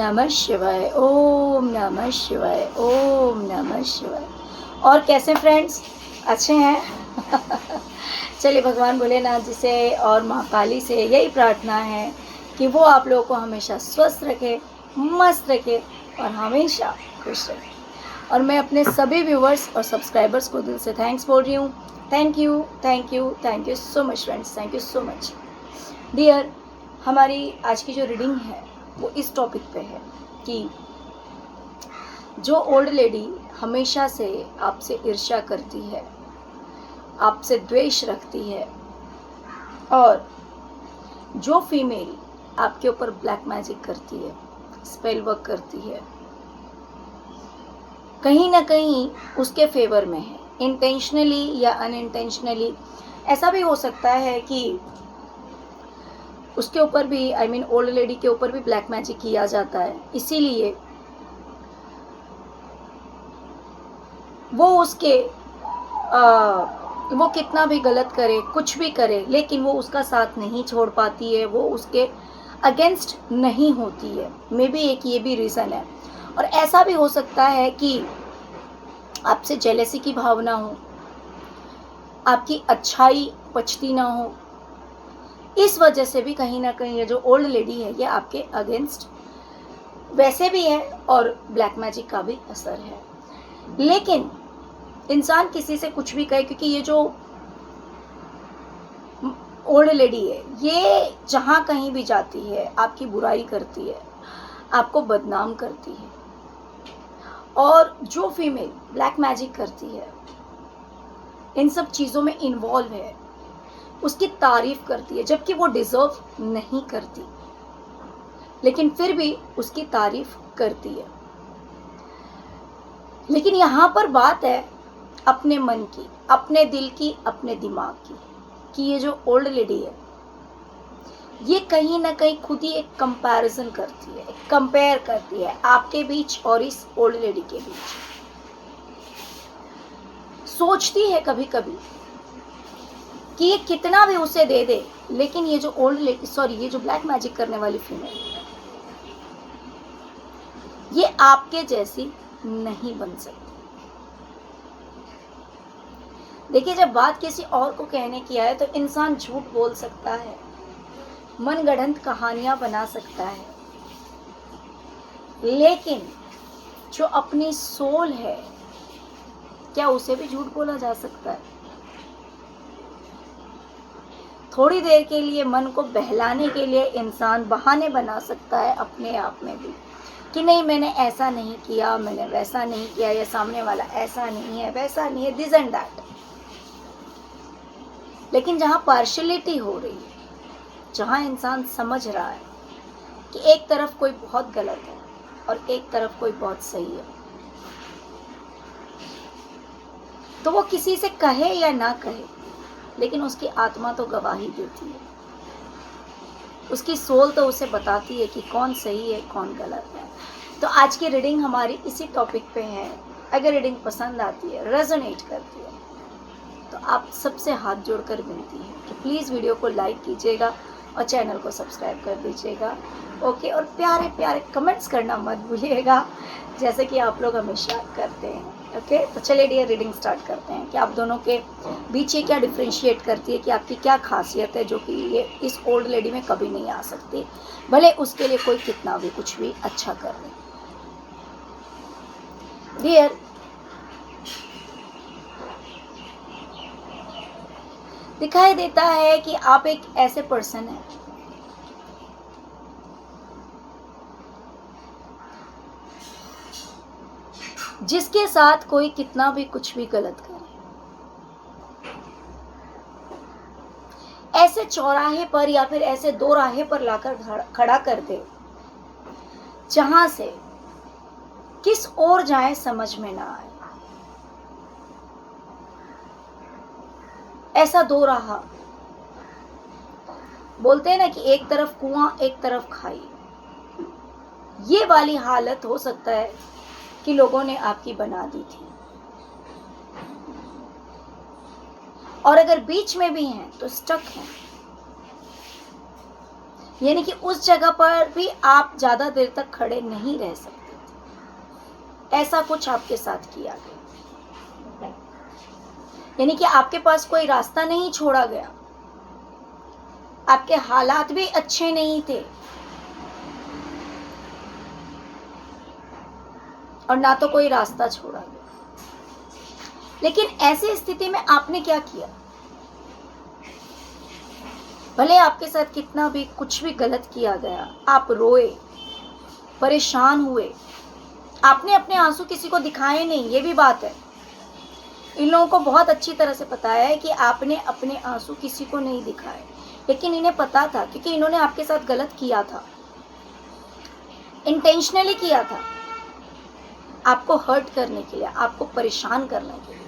नमः शिवाय, ओम नमः शिवाय, ओम नमः शिवाय। और कैसे फ्रेंड्स, अच्छे हैं? चलिए भगवान भोलेनाथ जी से और माँ काली से यही प्रार्थना है कि वो आप लोगों को हमेशा स्वस्थ रखे, मस्त रखे और हमेशा खुश रखे। और मैं अपने सभी व्यूवर्स और सब्सक्राइबर्स को दिल से थैंक्स बोल रही हूँ। Thank you, thank you, thank you so much friends, thank you so much dear. हमारी आज की जो रीडिंग है वो इस टॉपिक पे है कि जो ओल्ड लेडी हमेशा से आपसे ईर्ष्या करती है, आपसे द्वेष रखती है, और जो फीमेल आपके ऊपर ब्लैक मैजिक करती है, स्पेल वर्क करती है, कहीं ना कहीं उसके फेवर में है, इंटेंशनली या अनइंटेंशनली। ऐसा भी हो सकता है कि उसके ऊपर भी ओल्ड लेडी के ऊपर भी ब्लैक मैजिक किया जाता है, इसीलिए वो उसके वो कितना भी गलत करे, कुछ भी करे, लेकिन वो उसका साथ नहीं छोड़ पाती है, वो उसके अगेंस्ट नहीं होती है। मे बी एक ये भी रीज़न है। और ऐसा भी हो सकता है कि आपसे जेलेसी की भावना हो, आपकी अच्छाई पचती ना हो, इस वजह से भी कहीं ना कहीं ये जो ओल्ड लेडी है ये आपके अगेंस्ट वैसे भी है और ब्लैक मैजिक का भी असर है। लेकिन इंसान किसी से कुछ भी कहे, क्योंकि ये जो ओल्ड लेडी है ये जहाँ कहीं भी जाती है आपकी बुराई करती है, आपको बदनाम करती है। और जो फीमेल ब्लैक मैजिक करती है, इन सब चीज़ों में इन्वॉल्व है, उसकी तारीफ करती है, जबकि वो डिजर्व नहीं करती, लेकिन फिर भी उसकी तारीफ करती है। लेकिन यहाँ पर बात है अपने मन की, अपने दिल की, अपने दिमाग की, कि ये जो ओल्ड लेडी है ये कहीं ना कहीं खुद ही एक कंपैरिजन करती है, एक कंपेयर करती है आपके बीच और इस ओल्ड लेडी के बीच। सोचती है कभी कभी कि ये कितना भी उसे दे दे, लेकिन ये जो ओल्ड लेडी ये जो ब्लैक मैजिक करने वाली फीमेल ये आपके जैसी नहीं बन सकती। देखिए, जब बात किसी और को कहने की आए तो इंसान झूठ बोल सकता है, मनगढ़ंत कहानियां बना सकता है, लेकिन जो अपनी सोल है क्या उसे भी झूठ बोला जा सकता है? थोड़ी देर के लिए मन को बहलाने के लिए इंसान बहाने बना सकता है अपने आप में भी कि नहीं, मैंने ऐसा नहीं किया, मैंने वैसा नहीं किया, या सामने वाला ऐसा नहीं है, वैसा नहीं है, दिस एंड दैट। लेकिन जहाँ पार्शलिटी हो रही है, जहाँ इंसान समझ रहा है कि एक तरफ कोई बहुत गलत है और एक तरफ कोई बहुत सही है, तो वो किसी से कहे या ना कहे, लेकिन उसकी आत्मा तो गवाही देती है, उसकी सोल तो उसे बताती है कि कौन सही है, कौन गलत है। तो आज की रीडिंग हमारी इसी टॉपिक पे है। अगर रीडिंग पसंद आती है, रेजोनेट करती है, तो आप सबसे हाथ जोड़कर विनती है कि प्लीज़ वीडियो को लाइक कीजिएगा और चैनल को सब्सक्राइब कर दीजिएगा। ओके, और प्यारे प्यारे कमेंट्स करना मत भूलिएगा, जैसे कि आप लोग हमेशा करते हैं। ओके, तो चलिए डियर, रीडिंग स्टार्ट करते हैं कि आप दोनों के बीच ये क्या डिफ्रेंशिएट करती है, कि आपकी क्या खासियत है जो कि ये इस ओल्ड लेडी में कभी नहीं आ सकती, भले उसके लिए कोई कितना भी कुछ भी अच्छा कर ले। डियर, दिखाई देता है कि आप एक ऐसे पर्सन हैं जिसके साथ कोई कितना भी कुछ भी गलत करे, ऐसे चौराहे पर या फिर ऐसे दो राहे पर लाकर खड़ा कर दे जहां से किस ओर जाए समझ में ना आए। ऐसा दो राह, बोलते हैं ना कि एक तरफ कुआं एक तरफ खाई, ये वाली हालत हो सकता है कि लोगों ने आपकी बना दी थी। और अगर बीच में भी हैं तो स्टक हैं। यानी कि उस जगह पर भी आप ज़्यादा देर तक खड़े नहीं रह सकते थे। ऐसा कुछ आपके साथ किया गया, यानी कि आपके पास कोई रास्ता नहीं छोड़ा गया, आपके हालात भी अच्छे नहीं थे और ना तो कोई रास्ता छोड़ा गया। लेकिन ऐसी स्थिति में आपने क्या किया? भले आपके साथ कितना भी कुछ भी गलत किया गया, आप रोए, परेशान हुए, आपने अपने आंसू किसी को दिखाए नहीं, ये भी बात है। इन लोगों को बहुत अच्छी तरह से पता है कि आपने अपने आंसू किसी को नहीं दिखाए, लेकिन इन्हें पता था क्योंकि इन्होंने आपके साथ गलत किया था, इंटेंशनली किया था, आपको हर्ट करने के लिए, आपको परेशान करने के लिए।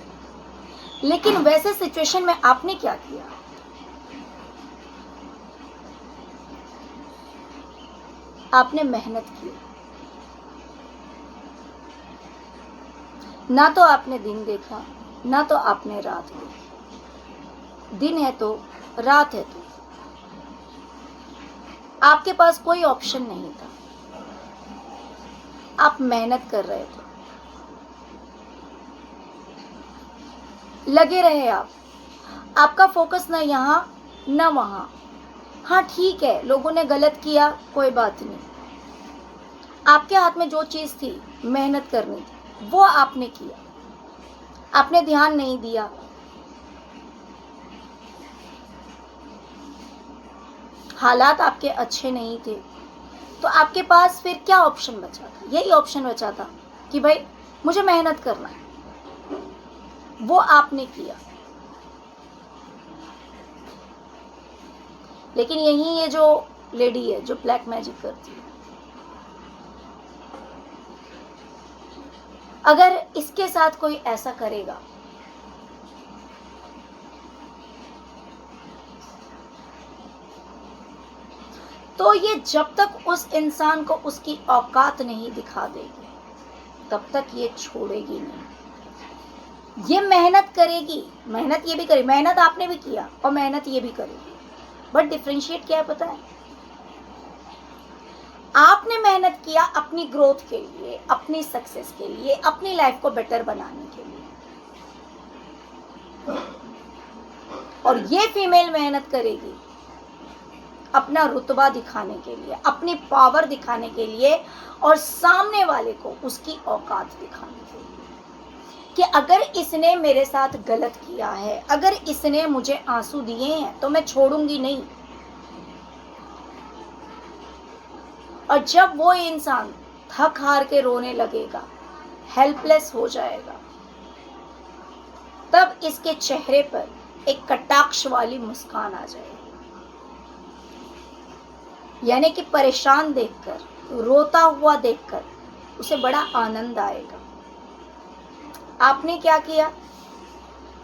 लेकिन वैसे सिचुएशन में आपने क्या किया? आपने मेहनत की। ना तो आपने दिन देखा, ना तो आपने रात देखी। दिन है तो, रात है तो, आपके पास कोई ऑप्शन नहीं था। आप मेहनत कर रहे थे, लगे रहे आप। आपका फोकस ना यहाँ ना वहाँ। हाँ ठीक है, लोगों ने गलत किया, कोई बात नहीं। आपके हाथ में जो चीज़ थी, मेहनत करनी थी, वो आपने किया। आपने ध्यान नहीं दिया। हालात आपके अच्छे नहीं थे, तो आपके पास फिर क्या ऑप्शन बचा था? यही ऑप्शन बचा था कि भाई मुझे मेहनत करना है। वो आपने किया। लेकिन यही ये जो लेडी है जो ब्लैक मैजिक करती है, अगर इसके साथ कोई ऐसा करेगा तो ये जब तक उस इंसान को उसकी औकात नहीं दिखा देगी, तब तक ये छोड़ेगी नहीं। ये मेहनत करेगी, मेहनत ये भी करेगी, मेहनत आपने भी किया और मेहनत ये भी करेगी। बट डिफरेंशिएट क्या है पता है? आपने मेहनत किया अपनी ग्रोथ के लिए, अपनी सक्सेस के लिए, अपनी लाइफ को बेटर बनाने के लिए, और ये फीमेल मेहनत करेगी अपना रुतबा दिखाने के लिए, अपनी पावर दिखाने के लिए और सामने वाले को उसकी औकात दिखाने के लिए कि अगर इसने मेरे साथ गलत किया है, अगर इसने मुझे आंसू दिए हैं तो मैं छोड़ूंगी नहीं। और जब वो इंसान थक हार के रोने लगेगा, हेल्पलेस हो जाएगा, तब इसके चेहरे पर एक कटाक्ष वाली मुस्कान आ जाएगी। यानी कि परेशान देखकर, रोता हुआ देखकर उसे बड़ा आनंद आएगा। आपने क्या किया?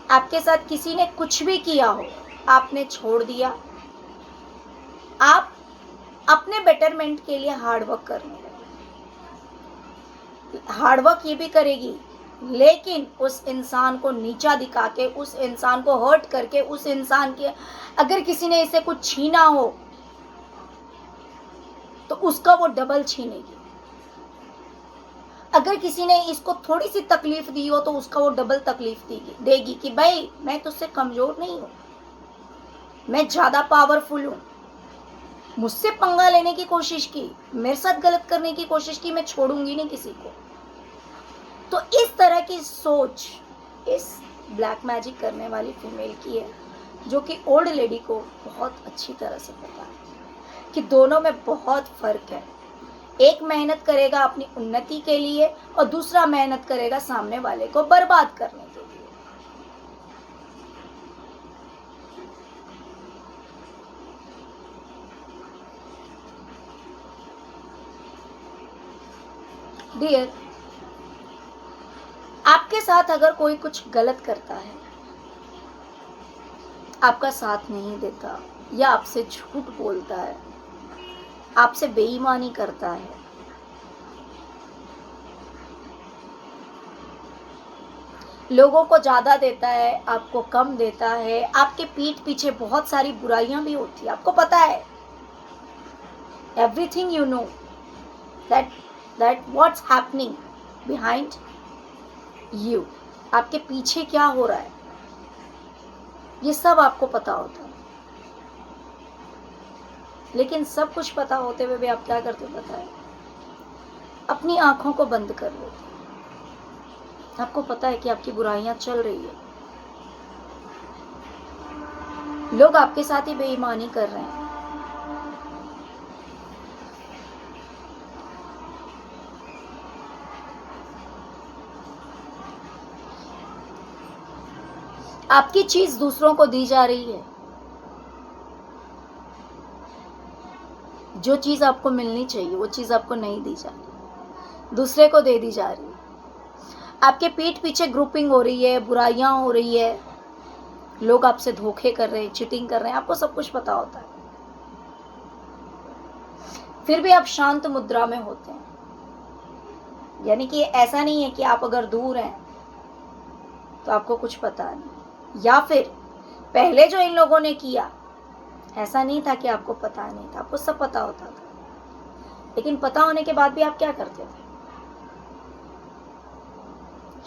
आपके साथ किसी ने कुछ भी किया हो, आपने छोड़ दिया। आप अपने बेटरमेंट के लिए हार्डवर्क करने लगे। हार्डवर्क ये भी करेगी, लेकिन उस इंसान को नीचा दिखा के, उस इंसान को हर्ट करके, उस इंसान के अगर किसी ने इसे कुछ छीना हो तो उसका वो डबल छीनेगी। अगर किसी ने इसको थोड़ी सी तकलीफ दी हो तो उसका वो डबल तकलीफ देगी कि भाई मैं तुझसे कमजोर नहीं हूं, मैं ज्यादा पावरफुल हूं, मुझसे पंगा लेने की कोशिश की, मेरे साथ गलत करने की कोशिश की, मैं छोड़ूंगी नहीं किसी को। तो इस तरह की सोच इस ब्लैक मैजिक करने वाली फीमेल की है, जो कि ओल्ड लेडी को बहुत अच्छी तरह से पता है कि दोनों में बहुत फर्क है। एक मेहनत करेगा अपनी उन्नति के लिए और दूसरा मेहनत करेगा सामने वाले को बर्बाद करने के लिए। डियर, आपके साथ अगर कोई कुछ गलत करता है, आपका साथ नहीं देता या आपसे झूठ बोलता है, आपसे बेईमानी करता है, लोगों को ज्यादा देता है, आपको कम देता है, आपके पीठ पीछे बहुत सारी बुराइयां भी होती है, आपको पता है। everything you know, that what's happening behind you, आपके पीछे क्या हो रहा है, ये सब आपको पता होता है। लेकिन सब कुछ पता होते हुए भी आप क्या करते पता है, अपनी आंखों को बंद कर लेते। आपको पता है कि आपकी बुराइयां चल रही है, लोग आपके साथ ही बेईमानी कर रहे हैं। आपकी चीज दूसरों को दी जा रही है, जो चीज आपको मिलनी चाहिए वो चीज आपको नहीं दी जा रही, दूसरे को दे दी जा रही है। आपके पीठ पीछे ग्रुपिंग हो रही है, बुराइयां हो रही है, लोग आपसे धोखे कर रहे हैं, चीटिंग कर रहे हैं, आपको सब कुछ पता होता है। फिर भी आप शांत मुद्रा में होते हैं। यानी कि ऐसा नहीं है कि आप अगर दूर हैं तो आपको कुछ पता नहीं, या फिर पहले जो इन लोगों ने किया ऐसा नहीं था कि आपको पता नहीं था, आपको सब पता होता था। लेकिन पता होने के बाद भी आप क्या करते थे,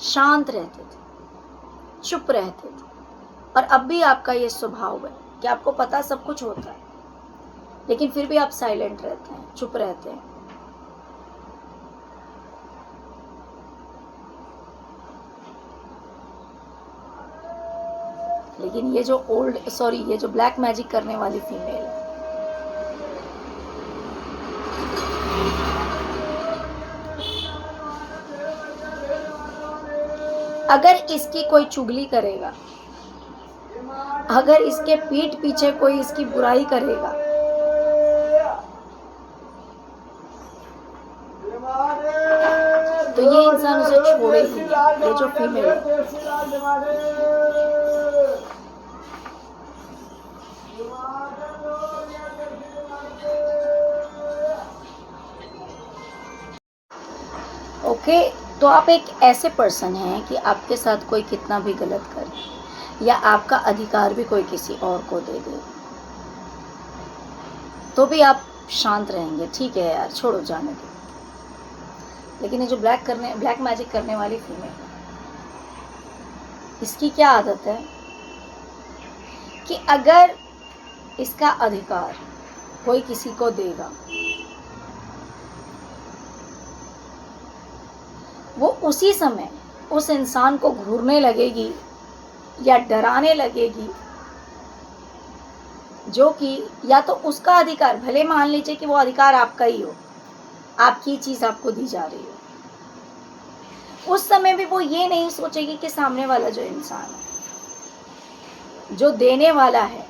शांत रहते थे, चुप रहते थे। और अब भी आपका ये स्वभाव है कि आपको पता सब कुछ होता है, लेकिन फिर भी आप साइलेंट रहते हैं, चुप रहते हैं। लेकिन ये जो ब्लैक मैजिक करने वाली फीमेल है, अगर इसकी कोई चुगली करेगा, अगर इसके पीठ पीछे कोई इसकी बुराई करेगा, तो ये इंसान उसे छोड़ेगी। ये जो फीमेल है, ओके। तो आप एक ऐसे पर्सन हैं कि आपके साथ कोई कितना भी गलत करे या आपका अधिकार भी कोई किसी और को दे दे तो भी आप शांत रहेंगे, ठीक है यार छोड़ो जाने दो। लेकिन ये जो ब्लैक मैजिक करने वाली फीमेल, इसकी क्या आदत है कि अगर इसका अधिकार कोई किसी को देगा, वो उसी समय उस इंसान को घूरने लगेगी या डराने लगेगी, जो कि या तो उसका अधिकार, भले मान लीजिए कि वो अधिकार आपका ही हो, आपकी चीज आपको दी जा रही हो, उस समय भी वो ये नहीं सोचेगी कि सामने वाला जो इंसान है, जो देने वाला है,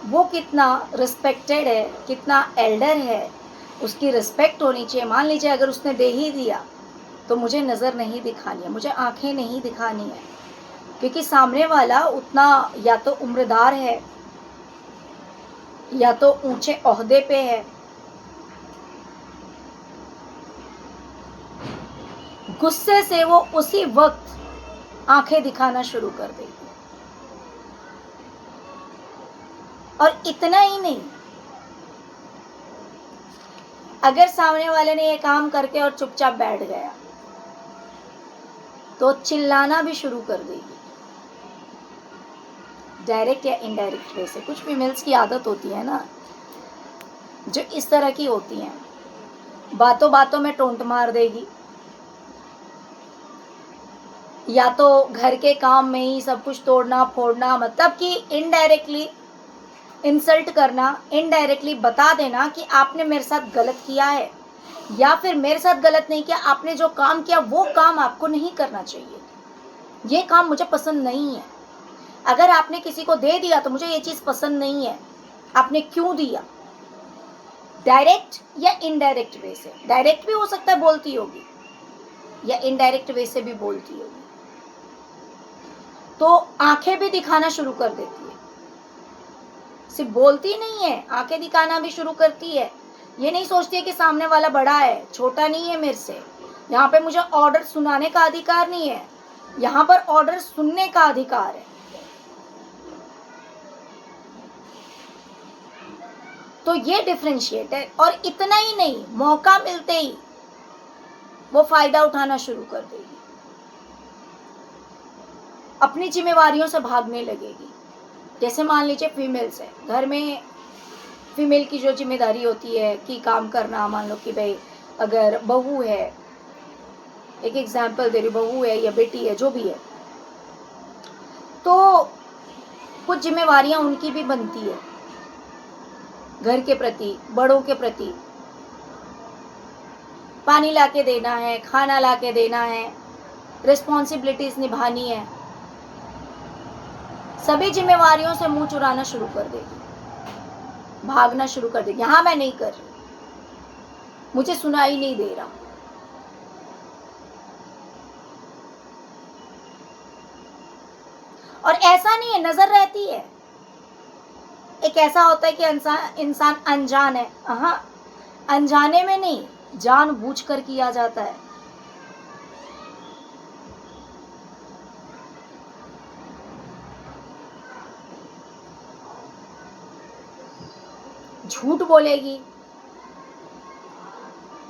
वो कितना रिस्पेक्टेड है, कितना एल्डर है, उसकी रिस्पेक्ट होनी चाहिए। मान लीजिए अगर उसने दे ही दिया तो मुझे नज़र नहीं दिखानी है, मुझे आंखें नहीं दिखानी है, क्योंकि सामने वाला उतना या तो उम्रदार है या तो ऊंचे ओहदे पे है। गुस्से से वो उसी वक्त आंखें दिखाना शुरू कर देगी। और इतना ही नहीं, अगर सामने वाले ने ये काम करके और चुपचाप बैठ गया तो चिल्लाना भी शुरू कर देगी, डायरेक्ट या इनडायरेक्ट वे से। कुछ फीमेल्स की आदत होती है ना, जो इस तरह की होती हैं, बातों बातों में टोंट मार देगी, या तो घर के काम में ही सब कुछ तोड़ना फोड़ना, मतलब कि इनडायरेक्टली इंसल्ट करना, इनडायरेक्टली बता देना कि आपने मेरे साथ गलत किया है, या फिर मेरे साथ गलत नहीं किया, आपने जो काम किया वो काम आपको नहीं करना चाहिए, ये काम मुझे पसंद नहीं है। अगर आपने किसी को दे दिया तो मुझे ये चीज़ पसंद नहीं है, आपने क्यों दिया। डायरेक्ट या इनडायरेक्ट वे से, डायरेक्ट भी हो सकता है बोलती होगी, या इनडायरेक्ट वे से भी बोलती होगी, तो आंखें भी दिखाना शुरू कर देती है। सिर्फ बोलती नहीं है, आंखें दिखाना भी शुरू करती है। ये नहीं सोचती है कि सामने वाला बड़ा है, छोटा नहीं है मेरे से, यहाँ पे मुझे ऑर्डर सुनाने का अधिकार नहीं है, यहाँ पर ऑर्डर सुनने का अधिकार है। तो ये डिफरेंशिएट है। और इतना ही नहीं, मौका मिलते ही वो फायदा उठाना शुरू कर देगी, अपनी जिम्मेवारियों से भागने लगेगी। जैसे मान लीजिए फीमेल्स है, घर में फीमेल की जो जिम्मेदारी होती है कि काम करना, मान लो कि भाई अगर बहू है, एक एग्जाम्पल दे रही, बहू है या बेटी है जो भी है, तो कुछ जिम्मेवारियां उनकी भी बनती है घर के प्रति, बड़ों के प्रति। पानी लाके देना है, खाना लाके देना है, रिस्पॉन्सिबिलिटीज निभानी है। सभी जिम्मेवारियों से मुंह चुराना शुरू कर देगी, भागना शुरू कर देगी। हाँ मैं नहीं कर रही, मुझे सुनाई नहीं दे रहा। और ऐसा नहीं है, नजर रहती है। एक ऐसा होता है कि इंसान अनजान है, हाँ अनजाने में नहीं, जानबूझकर किया जाता है। झूठ बोलेगी,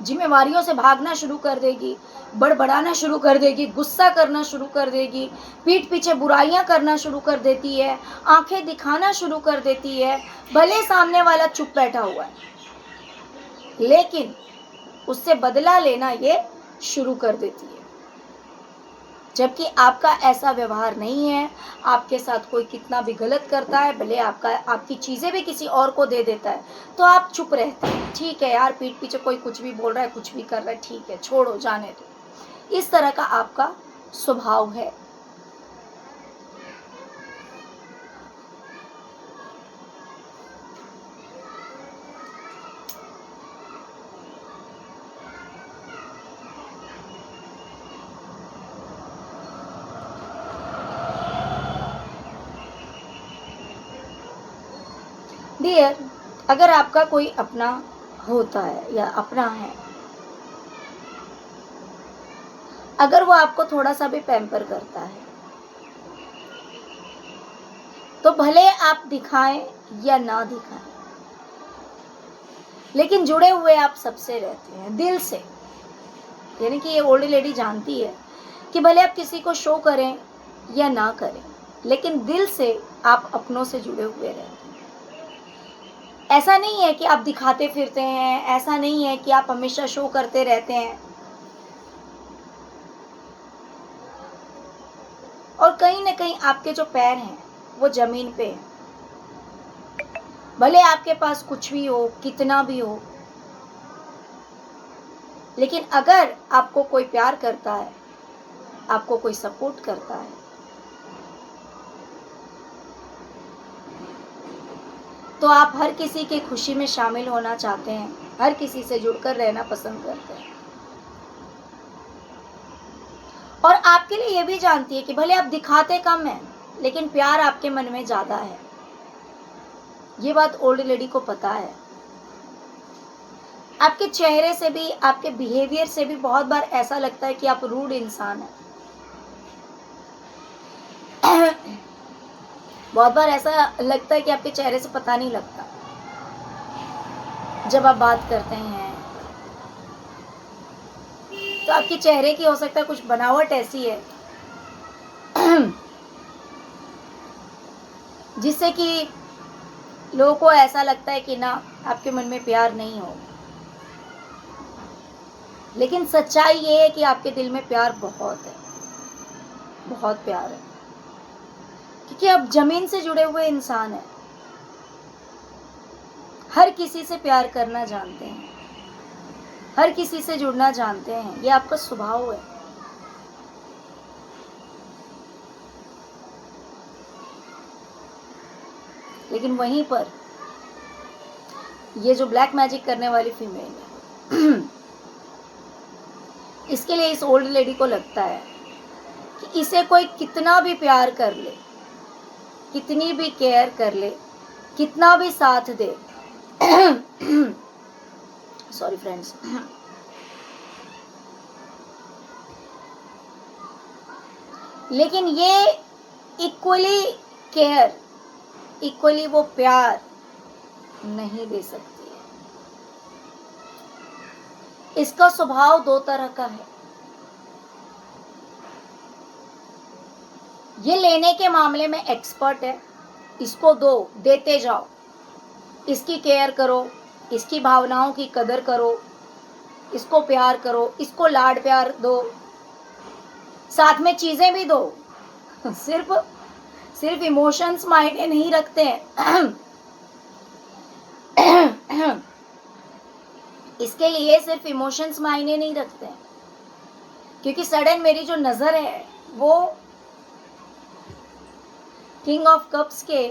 जिम्मेवारियों से भागना शुरू कर देगी, बड़बड़ाना शुरू कर देगी, गुस्सा करना शुरू कर देगी, पीठ पीछे बुराइयां करना शुरू कर देती है, आंखें दिखाना शुरू कर देती है। भले सामने वाला चुप बैठा हुआ है, लेकिन उससे बदला लेना ये शुरू कर देती है। जबकि आपका ऐसा व्यवहार नहीं है। आपके साथ कोई कितना भी गलत करता है, भले आपकी चीज़ें भी किसी और को दे देता है, तो आप चुप रहते हैं। ठीक है यार, पीठ पीछे कोई कुछ भी बोल रहा है, कुछ भी कर रहा है, ठीक है, छोड़ो, जाने दो। इस तरह का आपका स्वभाव है। डियर, अगर आपका कोई अपना होता है या अपना है, अगर वो आपको थोड़ा सा भी पैम्पर करता है, तो भले आप दिखाएं या ना दिखाएं, लेकिन जुड़े हुए आप सबसे रहते हैं दिल से। यानी कि ये ओल्ड लेडी जानती है कि भले आप किसी को शो करें या ना करें, लेकिन दिल से आप अपनों से जुड़े हुए रहते हैं। ऐसा नहीं है कि आप दिखाते फिरते हैं, ऐसा नहीं है कि आप हमेशा शो करते रहते हैं। और कहीं ना कहीं आपके जो पैर हैं वो जमीन पे हैं। भले आपके पास कुछ भी हो, कितना भी हो, लेकिन अगर आपको कोई प्यार करता है, आपको कोई सपोर्ट करता है, तो आप हर किसी की खुशी में शामिल होना चाहते हैं, हर किसी से जुड़कर रहना पसंद करते हैं। और आपके लिए ये भी जानती है कि भले आप दिखाते कम हैं, लेकिन प्यार आपके मन में ज़्यादा है। ये बात ओल्ड लेडी को पता है। आपके चेहरे से भी, आपके बिहेवियर से भी बहुत बार ऐसा लगता है कि आप रूड इंसान हैं। बहुत बार ऐसा लगता है कि आपके चेहरे से पता नहीं लगता जब आप बात करते हैं। तो आपके चेहरे की हो सकता है कुछ बनावट ऐसी है जिससे कि लोगों को ऐसा लगता है कि ना, आपके मन में प्यार नहीं हो। लेकिन सच्चाई ये है कि आपके दिल में प्यार बहुत है, बहुत प्यार है, क्योंकि आप जमीन से जुड़े हुए इंसान हैं। हर किसी से प्यार करना जानते हैं, हर किसी से जुड़ना जानते हैं। ये आपका स्वभाव है। लेकिन वहीं पर ये जो ब्लैक मैजिक करने वाली फीमेल है इसके लिए इस ओल्ड लेडी को लगता है कि इसे कोई कितना भी प्यार कर ले, कितनी भी केयर कर ले, कितना भी साथ दे सॉरी फ्रेंड्स, लेकिन ये इक्वली केयर, इक्वली वो प्यार नहीं दे सकती है। इसका स्वभाव दो तरह का है। ये लेने के मामले में एक्सपर्ट है, इसको दो, देते जाओ, इसकी केयर करो, इसकी भावनाओं की कदर करो, इसको प्यार करो, इसको लाड प्यार दो, साथ में चीजें भी दो। सिर्फ सिर्फ इमोशंस मायने नहीं रखते हैं। इसके लिए सिर्फ इमोशंस मायने नहीं रखते हैं, क्योंकि सडन मेरी जो नजर है वो किंग ऑफ कप्स के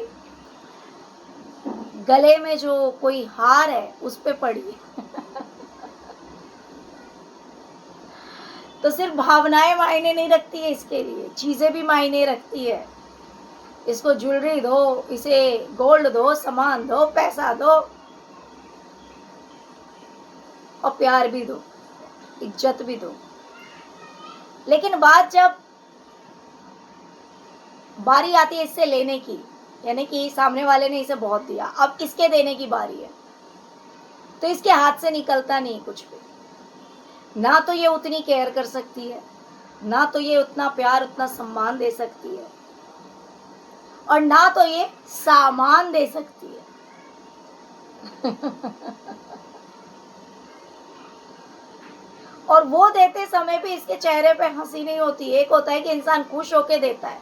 गले में जो कोई हार है उस पे पड़ी है। तो सिर्फ भावनाएं मायने नहीं रखती है, इसके लिए चीजें भी मायने रखती है। इसको ज्वेलरी दो, इसे गोल्ड दो, सामान दो, पैसा दो और प्यार भी दो, इज्जत भी दो। लेकिन बात जब बारी आती है इससे लेने की, यानी कि सामने वाले ने इसे बहुत दिया, अब इसके देने की बारी है, तो इसके हाथ से निकलता नहीं कुछ भी। ना तो ये उतनी केयर कर सकती है, ना तो ये उतना प्यार, उतना सम्मान दे सकती है, और ना तो ये सामान दे सकती है। और वो देते समय भी इसके चेहरे पे हंसी नहीं होती। एक होता है कि इंसान खुश होके देता है,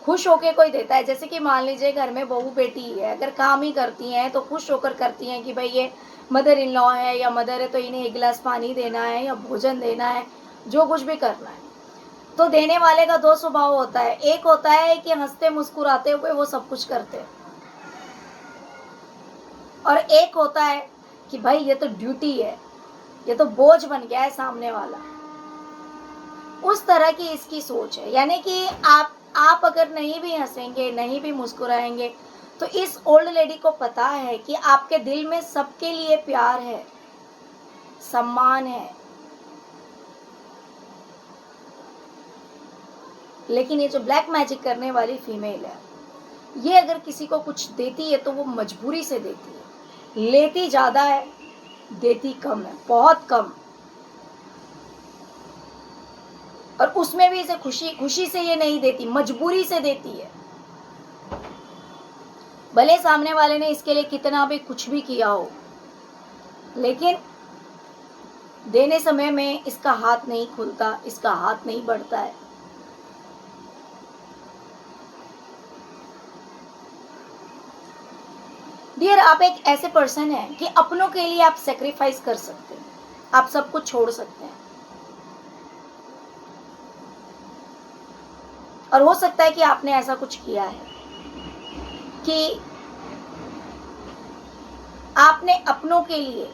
खुश होके कोई देता है, जैसे कि मान लीजिए घर में बहू बेटी है, अगर काम ही करती हैं तो खुश होकर करती हैं कि भाई ये मदर इन लॉ है या मदर है तो इन्हें एक गिलास पानी देना है या भोजन देना है, जो कुछ भी करना है। तो देने वाले का दो स्वभाव होता है, एक होता है कि हंसते मुस्कुराते हुए वो सब कुछ करते हैं, और एक होता है कि भाई ये तो ड्यूटी है, ये तो बोझ बन गया है सामने वाला। उस तरह की इसकी सोच है। यानी कि आप अगर नहीं भी हंसेंगे, नहीं भी मुस्कुराएंगे, तो इस ओल्ड लेडी को पता है कि आपके दिल में सबके लिए प्यार है, सम्मान है। लेकिन ये जो ब्लैक मैजिक करने वाली फीमेल है, ये अगर किसी को कुछ देती है तो वो मजबूरी से देती है। लेती ज्यादा है, देती कम है, बहुत कम। और उसमें भी इसे खुशी से ये नहीं देती, मजबूरी से देती है। भले सामने वाले ने इसके लिए कितना भी कुछ भी किया हो, लेकिन देने समय में इसका हाथ नहीं खुलता, इसका हाथ नहीं बढ़ता है। डियर, आप एक ऐसे पर्सन हैं कि अपनों के लिए आप सेक्रीफाइस कर सकते हैं, आप सब कुछ छोड़ सकते हैं। और हो सकता है कि आपने ऐसा कुछ किया है कि आपने अपनों के लिए,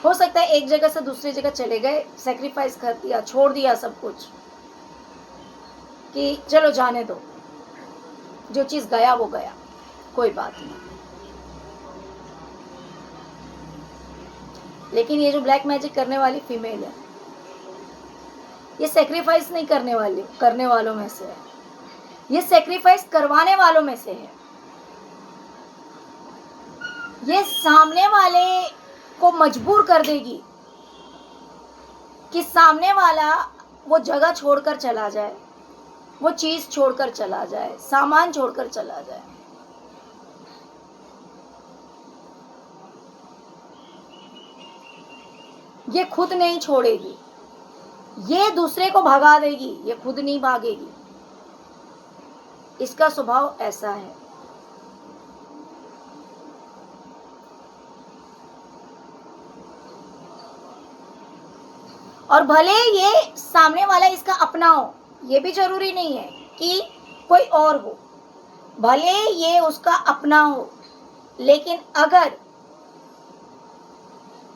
हो सकता है एक जगह से दूसरी जगह चले गए, सेक्रीफाइस कर दिया, छोड़ दिया सब कुछ, कि चलो जाने दो, जो चीज गया वो गया, कोई बात नहीं। लेकिन ये जो ब्लैक मैजिक करने वाली फीमेल है, ये सेक्रीफाइस नहीं करने वालों में से है, ये सेक्रीफाइस करवाने वालों में से है। ये सामने वाले को मजबूर कर देगी कि सामने वाला वो जगह छोड़कर चला जाए, वो चीज छोड़कर चला जाए, सामान छोड़कर चला जाए। ये खुद नहीं छोड़ेगी, ये दूसरे को भगा देगी, ये खुद नहीं भागेगी। इसका स्वभाव ऐसा है। और भले ये सामने वाला इसका अपना हो, ये भी जरूरी नहीं है कि कोई और हो, भले ये उसका अपना हो, लेकिन अगर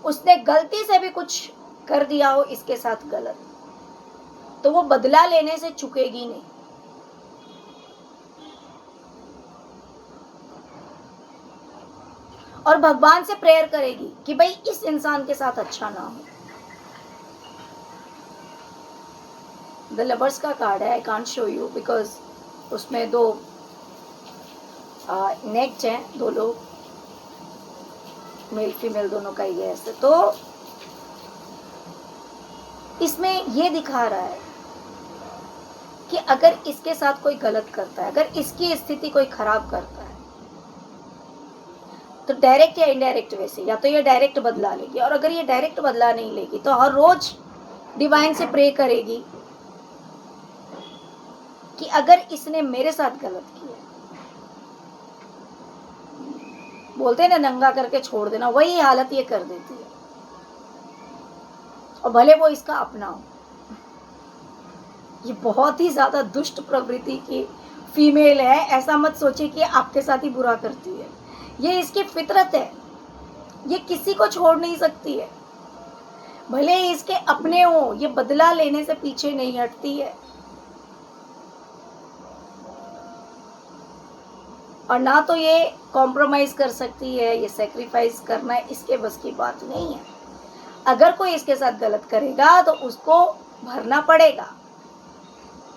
उसने गलती से भी कुछ कर दिया हो इसके साथ गलत, तो वो बदला लेने से चुकेगी नहीं। और भगवान से प्रेयर करेगी कि भाई इस इंसान के साथ अच्छा ना हो। द लवर्स का कार्ड है, I can't show you because उसमें दो नेक्स्ट है 2 लोग, मेल फीमेल दोनों का ही है ऐसे। तो इसमें ये दिखा रहा है कि अगर इसके साथ कोई गलत करता है, अगर इसकी स्थिति कोई खराब करता है, तो डायरेक्ट या इनडायरेक्ट वे से, या तो ये डायरेक्ट बदला लेगी, और अगर ये डायरेक्ट बदला नहीं लेगी तो हर रोज डिवाइन से प्रे करेगी कि अगर इसने मेरे साथ गलत किया, बोलते हैं ना नंगा करके छोड़ देना, वही हालत ये कर देती है, और भले वो इसका अपना हो। ये बहुत ही ज्यादा दुष्ट प्रवृत्ति की फीमेल है, ऐसा मत सोचिए कि आपके साथ ही बुरा करती है, ये इसकी फितरत है, ये किसी को छोड़ नहीं सकती है, भले ही इसके अपने हो, ये बदला लेने से पीछे नहीं हटती है, और ना तो ये कॉम्प्रोमाइज कर सकती है, ये सेक्रीफाइस करना इसके बस की बात नहीं है। अगर कोई इसके साथ गलत करेगा तो उसको भरना पड़ेगा,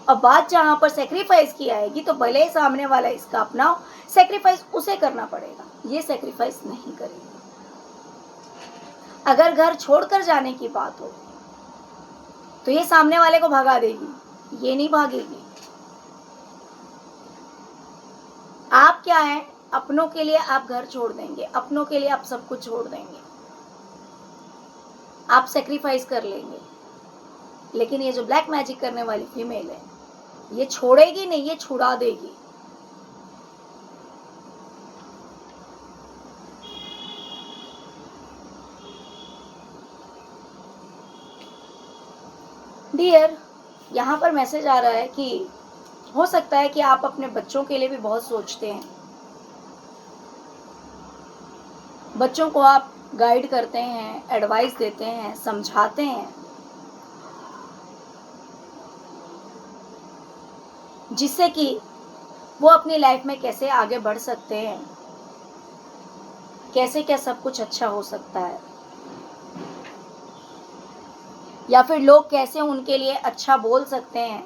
और बात जहां पर सेक्रीफाइस की आएगी तो भले ही सामने वाला इसका अपना हो, सेक्रीफाइस उसे करना पड़ेगा, ये सेक्रीफाइस नहीं करेगी। अगर घर छोड़कर जाने की बात हो तो ये सामने वाले को भगा देगी, ये नहीं भागेगी। आप क्या है, अपनों के लिए आप घर छोड़ देंगे, अपनों के लिए आप सब कुछ छोड़ देंगे, आप सेक्रीफाइस कर लेंगे। लेकिन ये जो ब्लैक मैजिक करने वाली फीमेल है, ये छोड़ेगी नहीं, ये छुड़ा देगी। डियर, यहाँ पर मैसेज आ रहा है कि हो सकता है कि आप अपने बच्चों के लिए भी बहुत सोचते हैं, बच्चों को आप गाइड करते हैं, एडवाइस देते हैं, समझाते हैं, जिससे कि वो अपनी लाइफ में कैसे आगे बढ़ सकते हैं, कैसे क्या सब कुछ अच्छा हो सकता है, या फिर लोग कैसे उनके लिए अच्छा बोल सकते हैं।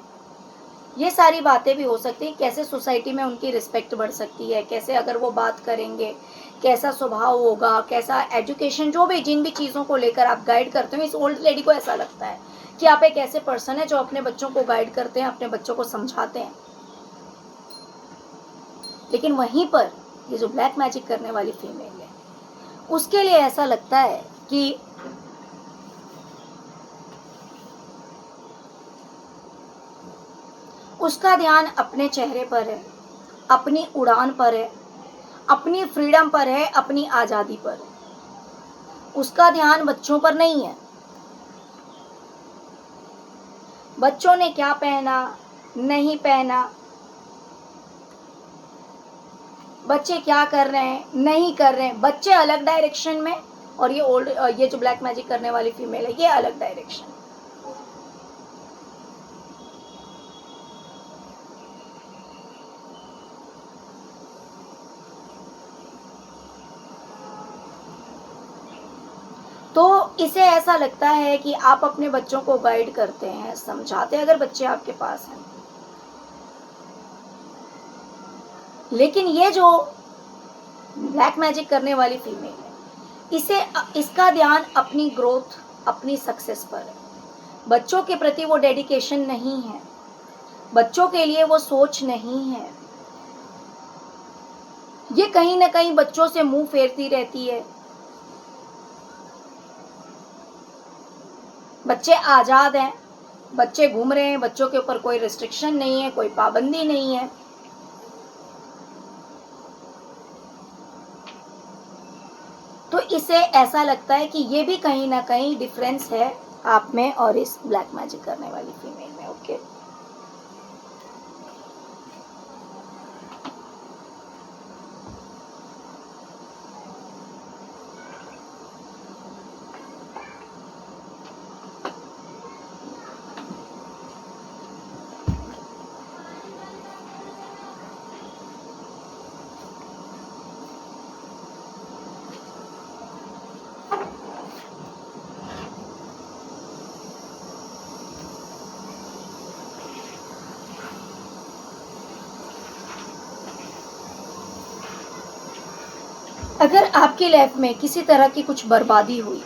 ये सारी बातें भी हो सकती है, कैसे सोसाइटी में उनकी रिस्पेक्ट बढ़ सकती है, कैसे अगर वो बात करेंगे कैसा स्वभाव होगा, कैसा एजुकेशन, जो भी जिन भी चीज़ों को लेकर आप गाइड करते हो। इस ओल्ड लेडी को ऐसा लगता है कि आप एक ऐसे पर्सन है जो अपने बच्चों को गाइड करते हैं, अपने बच्चों को समझाते हैं। लेकिन वहीं पर ये जो ब्लैक मैजिक करने वाली फीमेल है, उसके लिए ऐसा लगता है कि उसका ध्यान अपने चेहरे पर है, अपनी उड़ान पर है, अपनी फ्रीडम पर है, अपनी आज़ादी पर है। उसका ध्यान बच्चों पर नहीं है, बच्चों ने क्या पहना नहीं पहना, बच्चे क्या कर रहे हैं नहीं कर रहे हैं, बच्चे अलग डायरेक्शन में, और ये जो ब्लैक मैजिक करने वाली फीमेल है, ये अलग डायरेक्शन। तो इसे ऐसा लगता है कि आप अपने बच्चों को गाइड करते हैं, समझाते हैं, अगर बच्चे आपके पास हैं। लेकिन ये जो ब्लैक मैजिक करने वाली फीमेल है, इसका ध्यान अपनी ग्रोथ, अपनी सक्सेस पर है। बच्चों के प्रति वो डेडिकेशन नहीं है, बच्चों के लिए वो सोच नहीं है। ये कहीं ना कहीं बच्चों से मुंह फेरती रहती है। बच्चे आज़ाद हैं, बच्चे घूम रहे हैं, बच्चों के ऊपर कोई रिस्ट्रिक्शन नहीं है, कोई पाबंदी नहीं है। तो इसे ऐसा लगता है कि ये भी कहीं ना कहीं डिफरेंस है आप में और इस ब्लैक मैजिक करने वाली फीमेल में। ओके, अगर आपकी लाइफ में किसी तरह की कुछ बर्बादी हुई,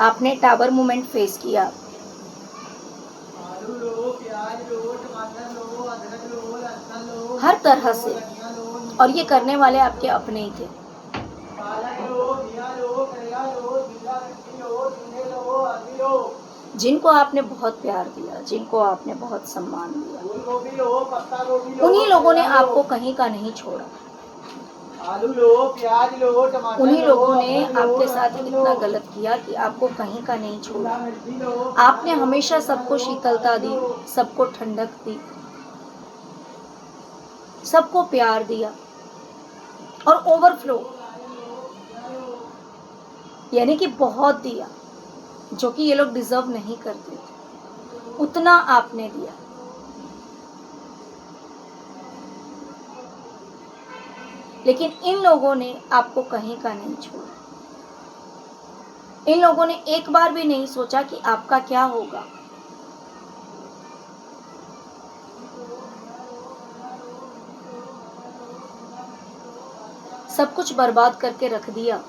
आपने टावर मूवमेंट फेस किया, आलू लो, प्याज लो, टमाटर लो, अदरक लो, लहसुन लो, हर मिर्ची तरह लो, से, धनिया लो, और नींबू ये लो, करने वाले मिर्च आपके लो, अपने ही थे। पालक लो, घिया लो, करेला लो, शिमला मिर्ची लो, टिंडे लो, अरबी लो, जिनको आपने बहुत प्यार दिया, जिनको आपने बहुत सम्मान दिया, फूल गोभी लो, पत्ता गोभी लो, उन्हीं लोगों ने करेला लो, आपको कहीं का नहीं छोड़ा। आलू लो, प्याज लो, टमाटर उन्हीं लो, लोगों ने अदरक लो, आपके साथ लहसुन लो, इतना गलत किया कि आपको कहीं का नहीं शिमला छोड़ा। मिर्ची लो, आपने खीरा लो, हमेशा करेला सबको लो, शीतलता पालक दी, लो, सबको ठंडक दी, सबको प्यार दिया, और ओवरफ्लो, यानी कि बहुत दिया, जो कि ये लोग डिजर्व नहीं करते थे, उतना आपने दिया। लेकिन इन लोगों ने आपको कहीं का नहीं छोड़ा। इन लोगों ने एक बार भी नहीं सोचा कि आपका क्या होगा। सब कुछ बर्बाद करके रख दिया।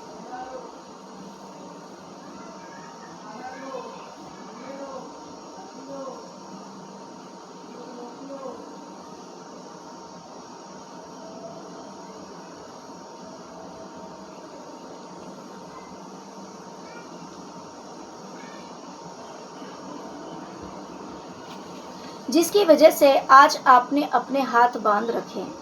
जिसकी वजह से आज आपने अपने हाथ बांध रखे हैं।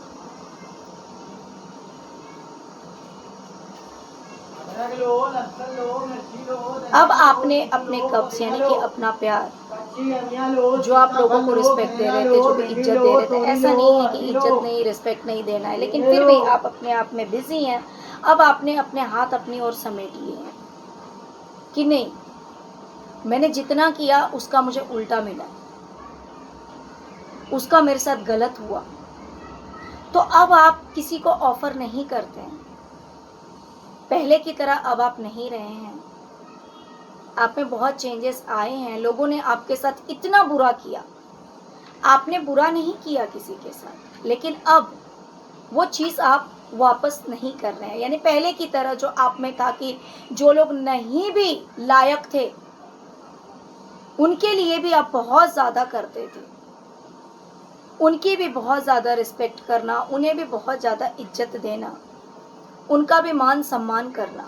अदरक लो, लहसुन लो, मिर्ची लो, अब धनिया लो, आपने नींबू अपने लो, कब्ज पुदीना यानी लो, कि अपना प्यार, कच्ची धनिया लो, जो आप लोगों सीताफल को लो, रिस्पेक्ट दे करेला रहे लो, थे, जो भी भिंडी इज्जत लो, दे रहे थे, तोरी ऐसा लो, नहीं है कि अरबी लो, इज्जत नहीं, रिस्पेक्ट नहीं देना है, लेकिन टिंडे फिर लो, भी आप अपने आप में बिजी हैं। अब आपने अपने हाथ अपनी ओर समेट लिए हैं कि नहीं, मैंने जितना किया उसका मुझे उल्टा मिला, उसका मेरे साथ गलत हुआ। तो अब आप किसी को ऑफर नहीं करते हैं। पहले की तरह अब आप नहीं रहे हैं। आप में बहुत चेंजेस आए हैं। लोगों ने आपके साथ इतना बुरा किया, आपने बुरा नहीं किया किसी के साथ, लेकिन अब वो चीज़ आप वापस नहीं कर रहे हैं। यानी पहले की तरह जो आप में था कि जो लोग नहीं भी लायक थे उनके लिए भी आप बहुत ज़्यादा करते थे, उनकी भी बहुत ज़्यादा रिस्पेक्ट करना, उन्हें भी बहुत ज़्यादा इज्जत देना, उनका भी मान सम्मान करना।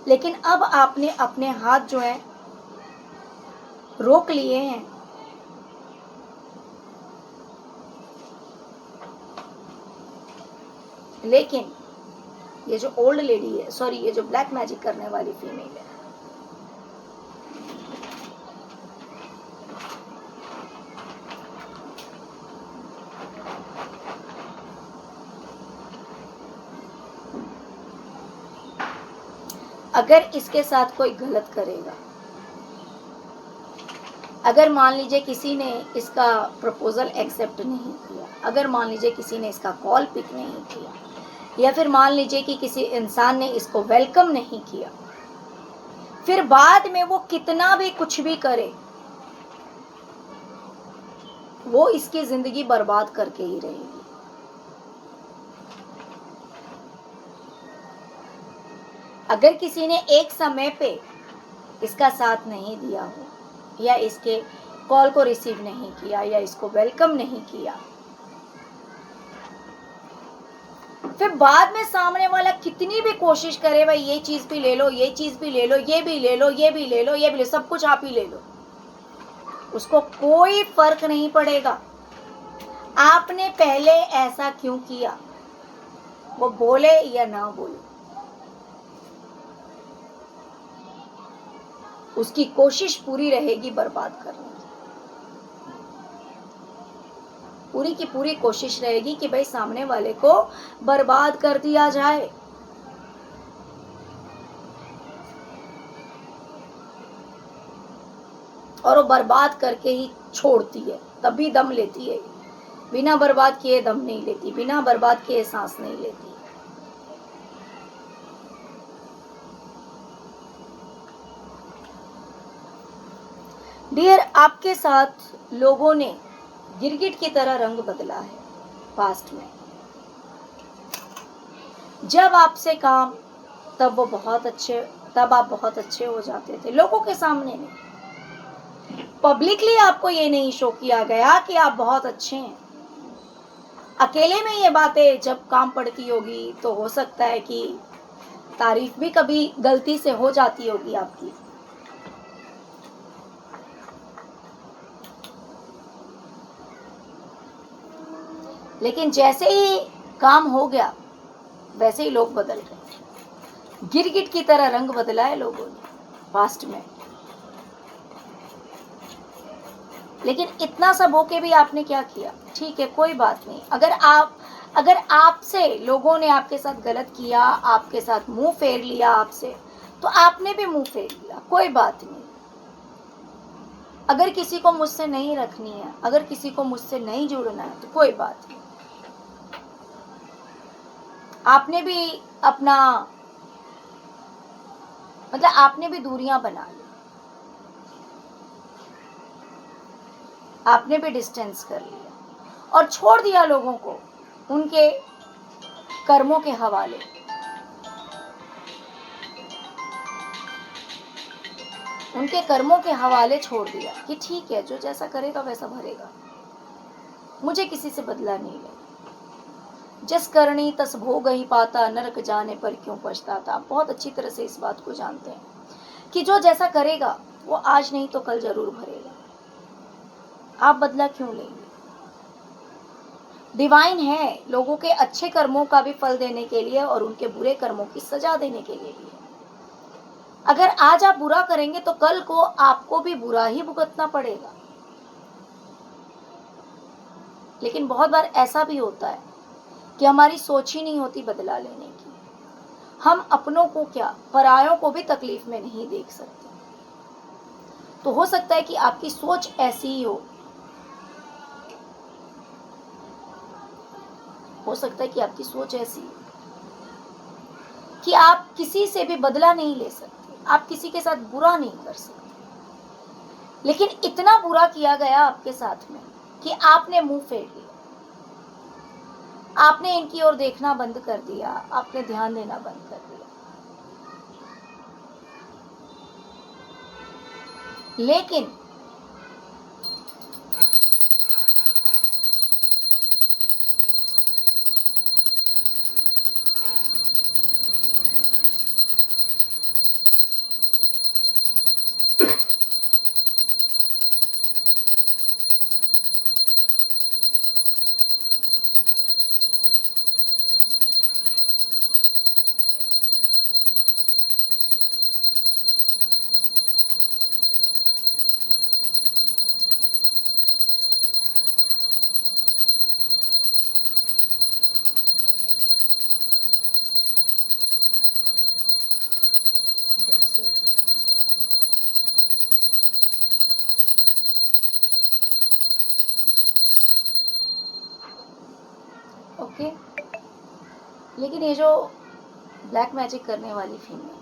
लेकिन अब आपने अपने हाथ जो है रोक लिए हैं। लेकिन ये जो ओल्ड लेडी है, सॉरी, ये जो ब्लैक मैजिक करने वाली फीमेल है, अगर इसके साथ कोई गलत करेगा, अगर मान लीजिए किसी ने इसका प्रपोजल एक्सेप्ट नहीं किया, अगर मान लीजिए किसी ने इसका कॉल पिक नहीं किया, या फिर मान लीजिए कि किसी इंसान ने इसको वेलकम नहीं किया, फिर बाद में वो कितना भी कुछ भी करे, वो इसकी जिंदगी बर्बाद करके ही रहेगी। अगर किसी ने एक समय पे इसका साथ नहीं दिया हो, या इसके कॉल को रिसीव नहीं किया, या इसको वेलकम नहीं किया, फिर बाद में सामने वाला कितनी भी कोशिश करे, भाई ये चीज भी ले लो, ये चीज भी ले लो, ये भी ले लो, ये भी ले लो, ये भी ले लो, सब कुछ आप ही ले लो, उसको कोई फर्क नहीं पड़ेगा। आपने पहले ऐसा क्यों किया, वो बोले या ना बोले, उसकी कोशिश पूरी रहेगी बर्बाद करने की। पूरी की पूरी कोशिश रहेगी कि भाई सामने वाले को बर्बाद कर दिया जाए। और वो बर्बाद करके ही छोड़ती है, तभी दम लेती है। बिना बर्बाद किए दम नहीं लेती, बिना बर्बाद किए सांस नहीं लेती। डियर, आपके साथ लोगों ने गिरगिट की तरह रंग बदला है पास्ट में। जब आपसे काम, तब आप बहुत अच्छे हो जाते थे, लोगों के सामने नहीं। पब्लिकली आपको ये नहीं शो किया गया कि आप बहुत अच्छे हैं। अकेले में ये बातें जब काम पड़ती होगी तो हो सकता है कि तारीफ भी कभी गलती से हो जाती होगी आपकी। लेकिन जैसे ही काम हो गया वैसे ही लोग बदल गए। गिरगिट की तरह रंग बदला है लोगों ने पास्ट में। लेकिन इतना सब होके भी आपने क्या किया? ठीक है, कोई बात नहीं। अगर आपसे लोगों ने आपके साथ गलत किया, आपके साथ मुंह फेर लिया आपसे, तो आपने भी मुंह फेर लिया, कोई बात नहीं। अगर किसी को मुझसे नहीं रखनी है, अगर किसी को मुझसे नहीं जुड़ना है, तो कोई बात नहीं। आपने भी अपना आपने भी दूरियां बना ली, आपने भी डिस्टेंस कर लिया और छोड़ दिया लोगों को उनके कर्मों के हवाले। उनके कर्मों के हवाले छोड़ दिया कि ठीक है, जो जैसा करेगा वैसा भरेगा, मुझे किसी से बदला नहीं लेना। जिस करनी तस भोग ही पाता, नरक जाने पर क्यों पछताता। आप बहुत अच्छी तरह से इस बात को जानते हैं कि जो जैसा करेगा वो आज नहीं तो कल जरूर भरेगा। आप बदला क्यों लेंगे? डिवाइन है लोगों के अच्छे कर्मों का भी फल देने के लिए और उनके बुरे कर्मों की सजा देने के लिए भी। अगर आज आप बुरा करेंगे तो कल को आपको भी बुरा ही भुगतना पड़ेगा। लेकिन बहुत बार ऐसा भी होता है कि हमारी सोच ही नहीं होती बदला लेने की। हम अपनों को क्या, परायों को भी तकलीफ में नहीं देख सकते। तो हो सकता है कि आपकी सोच ऐसी ही हो सकता है कि आपकी सोच ऐसी हो कि आप किसी से भी बदला नहीं ले सकते, आप किसी के साथ बुरा नहीं कर सकते। लेकिन इतना बुरा किया गया आपके साथ में कि आपने मुंह फेर लिया, आपने इनकी ओर देखना बंद कर दिया, आपने ध्यान देना बंद कर दिया। लेकिन ओके, लेकिन ये जो ब्लैक मैजिक करने वाली फीमेल,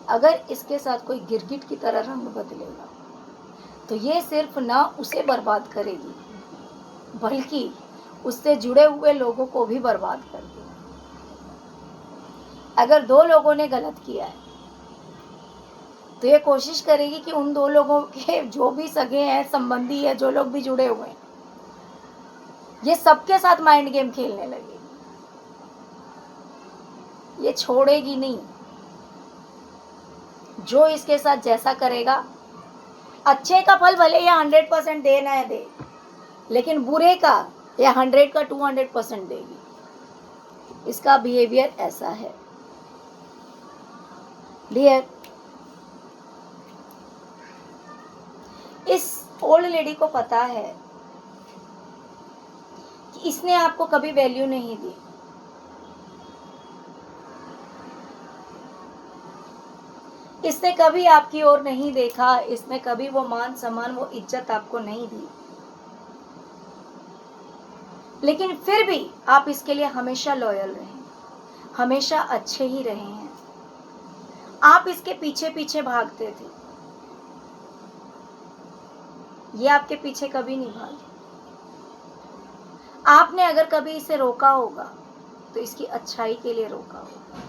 अगर इसके साथ कोई गिरगिट की तरह रंग बदलेगा तो ये सिर्फ ना उसे बर्बाद करेगी बल्कि उससे जुड़े हुए लोगों को भी बर्बाद कर देगी। अगर दो लोगों ने गलत किया है तो ये कोशिश करेगी कि उन दो लोगों के जो भी सगे हैं, संबंधी है, जो लोग भी जुड़े हुए हैं, ये सबके साथ माइंड गेम खेलने लगेगी। ये छोड़ेगी नहीं। जो इसके साथ जैसा करेगा, अच्छे का फल भले ये 100% दे ना दे, लेकिन बुरे का ये 100 का 200% देगी। इसका बिहेवियर ऐसा है। डियर, इस ओल्ड लेडी को पता है कि इसने आपको कभी वैल्यू नहीं दी। इसने कभी आपकी ओर नहीं देखा, इसने कभी वो मान सम्मान, वो इज्जत आपको नहीं दी। लेकिन फिर भी आप इसके लिए हमेशा लॉयल रहे, हमेशा अच्छे ही रहे हैं। आप इसके पीछे पीछे भागते थे, ये आपके पीछे कभी नहीं भागी। आपने अगर कभी इसे रोका होगा तो इसकी अच्छाई के लिए रोका होगा।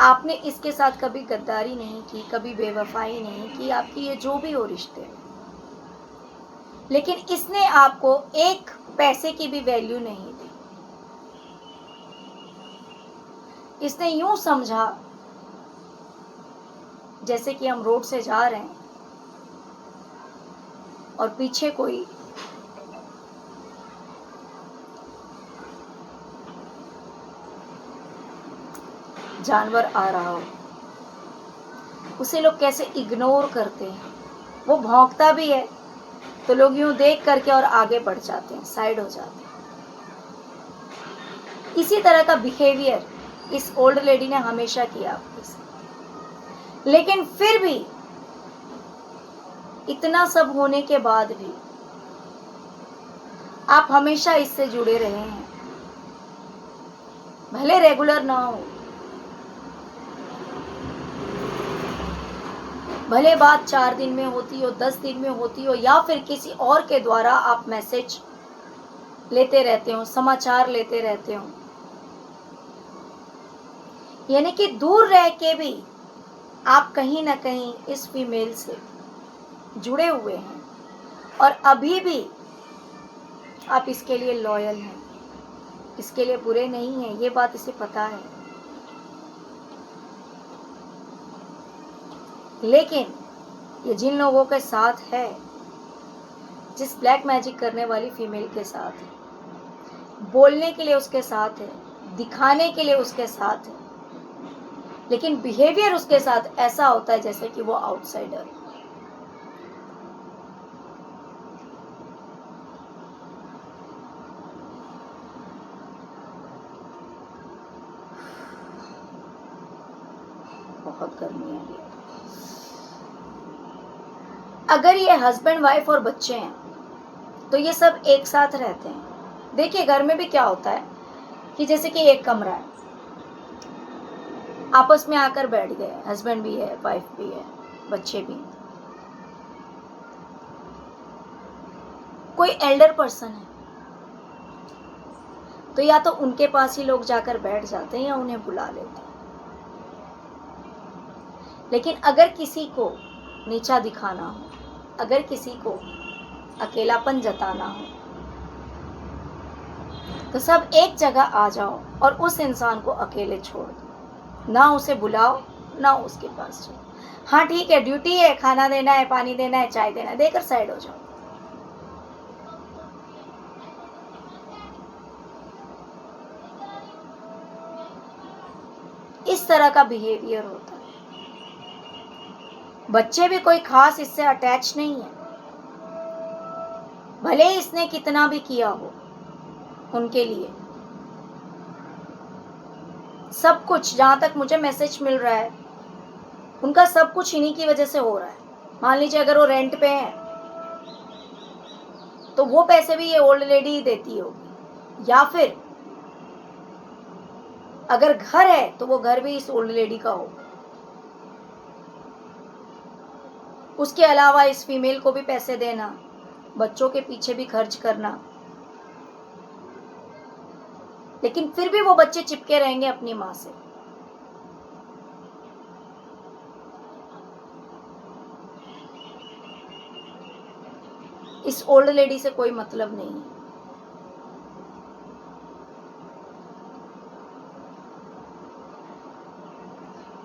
आपने इसके साथ कभी गद्दारी नहीं की, कभी बेवफाई नहीं की, आपकी ये जो भी हो रिश्ते में, लेकिन इसने आपको एक पैसे की भी वैल्यू नहीं दी। इसने यूं समझा जैसे कि हम रोड से जा रहे हैं और पीछे कोई जानवर आ रहा हो। उसे लोग कैसे इग्नोर करते हैं। वो भौंकता भी है तो लोग यूं देख करके और आगे बढ़ जाते हैं, साइड हो जाते हैं। इसी तरह का बिहेवियर इस ओल्ड लेडी ने हमेशा किया आपके साथ। लेकिन फिर भी इतना सब होने के बाद भी आप हमेशा इससे जुड़े रहे हैं, भले रेगुलर ना हो, भले बात 4 दिन में होती हो, 10 दिन में होती हो, या फिर किसी और के द्वारा आप मैसेज लेते रहते हो, समाचार लेते रहते हो, यानी कि दूर रह के भी आप कहीं ना कहीं इस फीमेल से जुड़े हुए हैं और अभी भी आप इसके लिए लॉयल हैं, इसके लिए बुरे नहीं हैं, ये बात इसे पता है। लेकिन ये जिन लोगों के साथ है, जिस ब्लैक मैजिक करने वाली फीमेल के साथ है, बोलने के लिए उसके साथ है, दिखाने के लिए उसके साथ है, लेकिन बिहेवियर उसके साथ ऐसा होता है जैसे कि वो आउटसाइडर। बहुत गर्मी है। अगर ये हस्बैंड वाइफ और बच्चे हैं तो ये सब एक साथ रहते हैं। देखिए घर में भी क्या होता है कि जैसे कि एक कमरा है, आपस में आकर बैठ गए, हस्बैंड भी है, वाइफ भी है, बच्चे भी हैं। कोई एल्डर पर्सन है तो या तो उनके पास ही लोग जाकर बैठ जाते हैं या उन्हें बुला लेते हैं। लेकिन अगर किसी को नीचा दिखाना हो, अगर किसी को अकेलापन जताना हो, तो सब एक जगह आ जाओ और उस इंसान को अकेले छोड़ दो। ना उसे बुलाओ, ना उसके पास जाओ। हाँ ठीक है, ड्यूटी है, खाना देना है, पानी देना है, चाय देना है, देकर साइड हो जाओ। इस तरह का बिहेवियर होता है। बच्चे भी कोई खास इससे अटैच नहीं है, भले ही इसने कितना भी किया हो उनके लिए। सब कुछ, जहां तक मुझे मैसेज मिल रहा है, उनका सब कुछ इन्हीं की वजह से हो रहा है। मान लीजिए अगर वो रेंट पे है तो वो पैसे भी ये ओल्ड लेडी ही देती होगी, या फिर अगर घर है तो वो घर भी इस ओल्ड लेडी का होगा। उसके अलावा इस फीमेल को भी पैसे देना, बच्चों के पीछे भी खर्च करना, लेकिन फिर भी वो बच्चे चिपके रहेंगे अपनी मां से। इस ओल्ड लेडी से कोई मतलब नहीं है।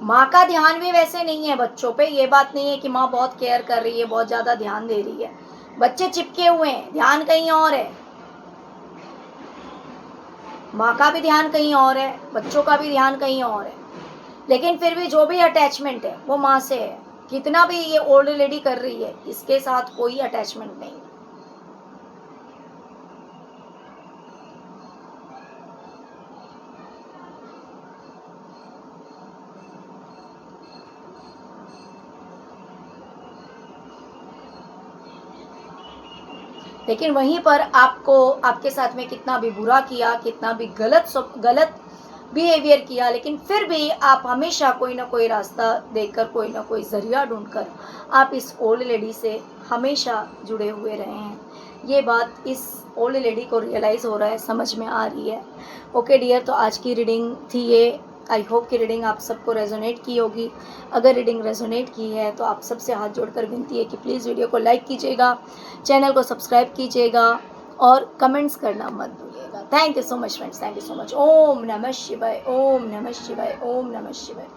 माँ का ध्यान भी वैसे नहीं है बच्चों पे। ये बात नहीं है कि माँ बहुत केयर कर रही है, बहुत ज्यादा ध्यान दे रही है। बच्चे चिपके हुए हैं, ध्यान कहीं और है। माँ का भी ध्यान कहीं और है, बच्चों का भी ध्यान कहीं और है, लेकिन फिर भी जो भी अटैचमेंट है वो माँ से है। कितना भी ये ओल्ड लेडी कर रही है, इसके साथ कोई अटैचमेंट नहीं। लेकिन वहीं पर आपको, आपके साथ में कितना भी बुरा किया, कितना भी गलत बिहेवियर किया, लेकिन फिर भी आप हमेशा कोई ना कोई रास्ता देकर, कोई ना कोई जरिया ढूंढकर आप इस ओल्ड लेडी से हमेशा जुड़े हुए रहे हैं। ये बात इस ओल्ड लेडी को रियलाइज़ हो रहा है, समझ में आ रही है। ओके डियर, तो आज की रीडिंग थी ये। आई होप कि रीडिंग आप सबको रेजोनेट की होगी। अगर रीडिंग रेजोनेट की है तो आप सबसे हाथ जोड़कर विनती है कि प्लीज़ वीडियो को लाइक कीजिएगा, चैनल को सब्सक्राइब कीजिएगा और कमेंट्स करना मत भूलिएगा। Thank you so much friends, thank you so much. ओम नमः शिवाय, ओम नमः शिवाय, ओम नमः शिवाय।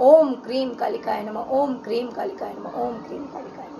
ओम क्रीम कालिकाय नमः, ओम क्रीम कालिकाय नमः, ओम क्रीम कालिकाय नमः।